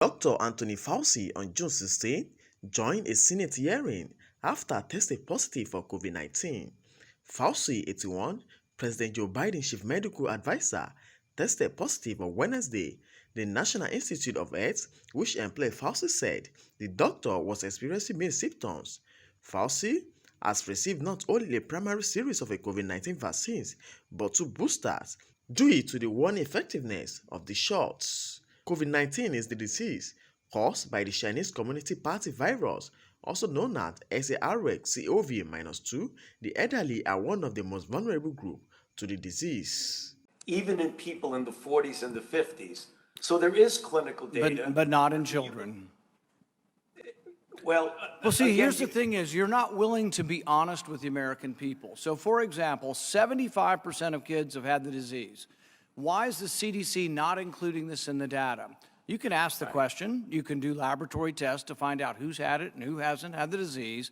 Dr. Anthony Fauci on June 16 joined a Senate hearing after testing positive for COVID-19. Fauci, 81, President Joe Biden's chief medical advisor, tested positive on Wednesday. The National Institute of Health, which employed Fauci, said the doctor was experiencing mild symptoms. Fauci has received not only a primary series of COVID-19 vaccines, but two boosters, due to the warning effectiveness of the shots. COVID-19 is the disease caused by the Chinese Communist Party virus, also known as SARS-CoV-2. The elderly are one of the most vulnerable groups to the disease. Even in people in the 40s and the 50s. So there is clinical data. But not in children. Well, see, again, here's the thing is, you're not willing to be honest with the American people. So, for example, 75% of kids have had the disease. Why is the CDC not including this in the data? You can ask the question. You can do laboratory tests to find out who's had it and who hasn't had the disease.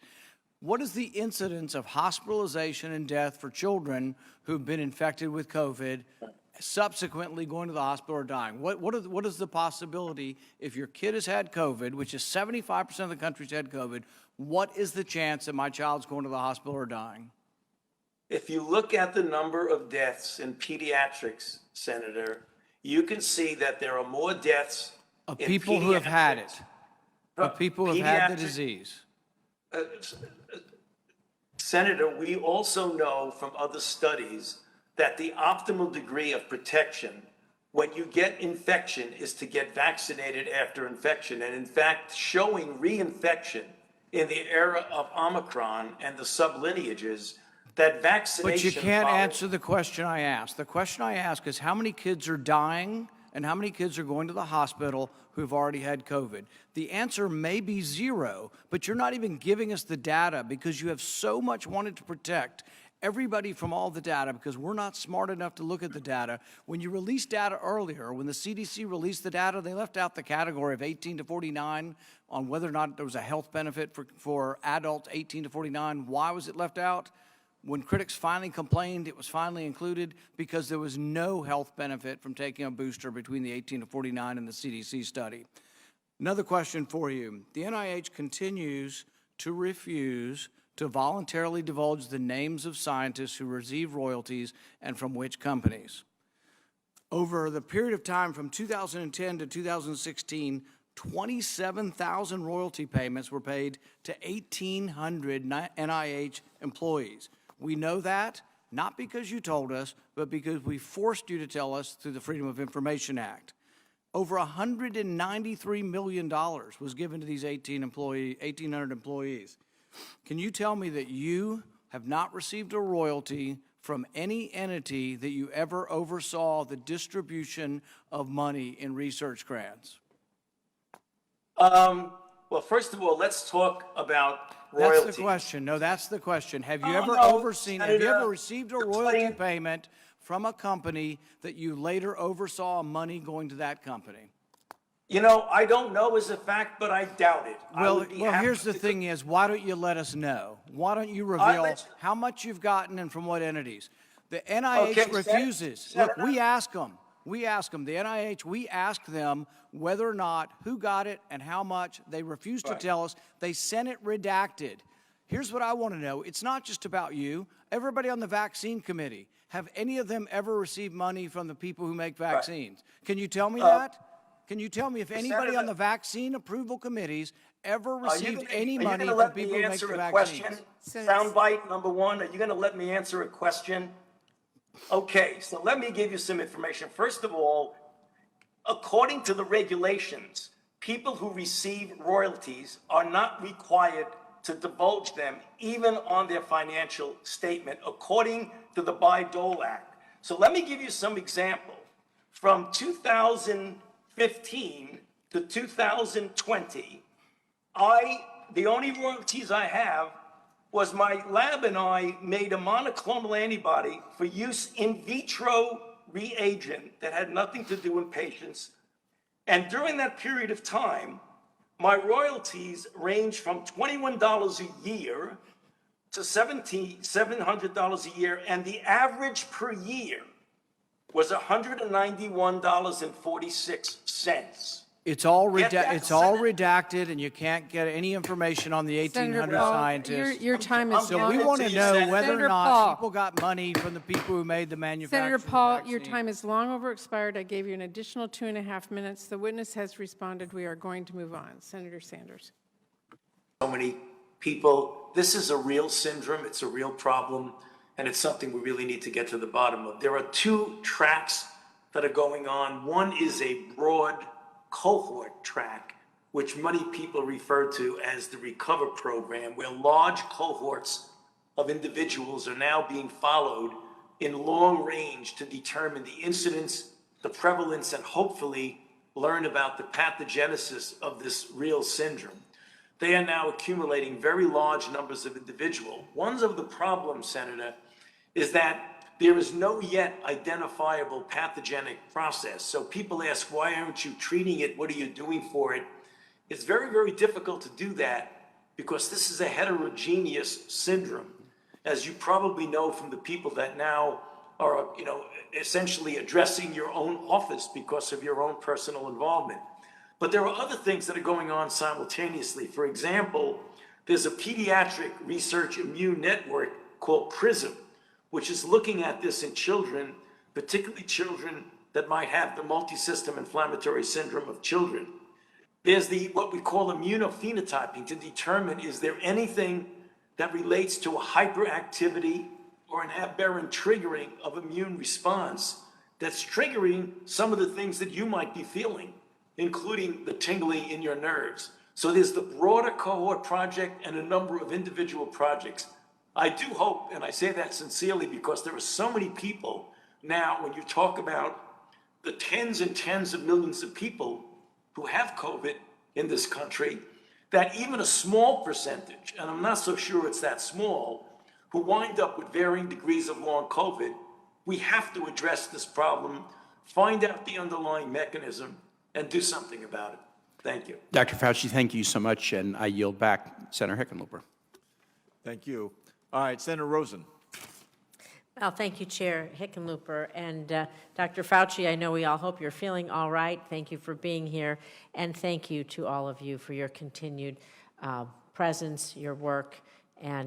What is the incidence of hospitalization and death for children who've been infected with COVID, subsequently going to the hospital or dying? What is the possibility if your kid has had COVID, which is 75% of the country's had COVID, what is the chance that my child's going to the hospital or dying? if you look at the number of deaths in pediatrics, Senator, you can see that there are more deaths Of in people who have had it, pediatrics- of people who have had the pediatric- disease. Senator, we also know from other studies that the optimal degree of protection when you get infection is to get vaccinated after infection. And in fact, showing reinfection in the era of Omicron and the sublineages, that vaccination... But you can't answer the question I asked. The question I ask is how many kids are dying and how many kids are going to the hospital who've already had COVID? The answer may be zero, but you're not even giving us the data because you have so much wanted to protect everybody from all the data because we're not smart enough to look at the data. When you released data earlier, when the CDC released the data, they left out the category of 18 to 49 on whether or not there was a health benefit for adults 18 to 49. Why was it left out? When critics finally complained, it was finally included because there was no health benefit from taking a booster between the 18 to 49 and the CDC study. Another question for you. The NIH continues to refuse to voluntarily divulge the names of scientists who receive royalties and from which companies. Over the period of time from 2010 to 2016, 27,000 royalty payments were paid to 1,800 NIH employees. We know that, not because you told us, but because we forced you to tell us through the Freedom of Information Act. Over $193 million was given to these 1,800 employees. Can you tell me that you have not received a royalty from any entity that you ever oversaw the distribution of money in research grants? Well, first of all, let's talk about royalties. That's the question. No, that's the question. Have you ever received a royalty payment from a company that you later oversaw money going to that company? You know, I don't know as a fact, but I doubt it. Well, here's the thing is, why don't you let us know? Why don't you reveal how much you've gotten and from what entities? The NIH refuses. Look, we ask them. The NIH, we ask them whether or not, who got it and how much. They refuse to tell us. They sent it redacted. Here's what I want to know. It's not just about you. Everybody on the vaccine committee, have any of them ever received money from the people who make vaccines? Can you tell me that? Can you tell me if anybody on the vaccine approval committees ever received any money from people who make the vaccines? Soundbite number one, are you going to let me answer a question? Okay, so let me give you some information. First of all, according to the regulations, people who receive royalties are not required to divulge them even on their financial statement, according to the Bayh-Dole Act. So let me give you some example. From 2015 to 2020, the only royalties I have was my lab and I made a monoclonal antibody for use in vitro reagent that had nothing to do in patients. And during that period of time, my royalties ranged from $21 a year to $700 a year, and the average per year was $191.46. It's all Get that it's all Senate- redacted, and you can't get any information on the Senator 1,800 Paul, scientists. your time is So long. we want to know whether Senator or not Paul. people got money from the people who made the manufacturer. Senator Paul, your time is long over expired. I gave you an additional 2.5 minutes. The witness has responded. We are going to move on. Senator Sanders. So many people. This is a real syndrome. It's a real problem, and it's something we really need to get to the bottom of. There are two tracks that are going on. One is a broad cohort track, which many people refer to as the Recover program, where large cohorts of individuals are now being followed in long range to determine the incidence, the prevalence, and hopefully learn about the pathogenesis of this real syndrome. They are now accumulating very large numbers of individuals. One of the problems, Senator, is that there is no yet identifiable pathogenic process. So people ask, why aren't you treating it? What are you doing for it? It's very, very difficult to do that because this is a heterogeneous syndrome. As you probably know from the people that now are, essentially addressing your own office because of your own personal involvement. But there are other things that are going on simultaneously. For example, there's a pediatric research immune network called PRISM, which is looking at this in children, particularly children that might have the multisystem inflammatory syndrome of children. There's what we call immunophenotyping to determine, is there anything that relates to a hyperactivity or an aberrant triggering of immune response that's triggering some of the things that you might be feeling, including the tingling in your nerves. So there's the broader cohort project and a number of individual projects. I do hope, and I say that sincerely, because there are so many people now, when you talk about the tens and tens of millions of people who have COVID in this country, that even a small percentage, and I'm not so sure it's that small, who wind up with varying degrees of long COVID, we have to address this problem, find out the underlying mechanism, and do something about it. Thank you. Dr. Fauci, thank you so much, and I yield back. Senator Hickenlooper. Thank you. All right, Senator Rosen. Well, thank you, Chair Hickenlooper. And Dr. Fauci, I know we all hope you're feeling all right. Thank you for being here. And thank you to all of you for your continued presence, your work, and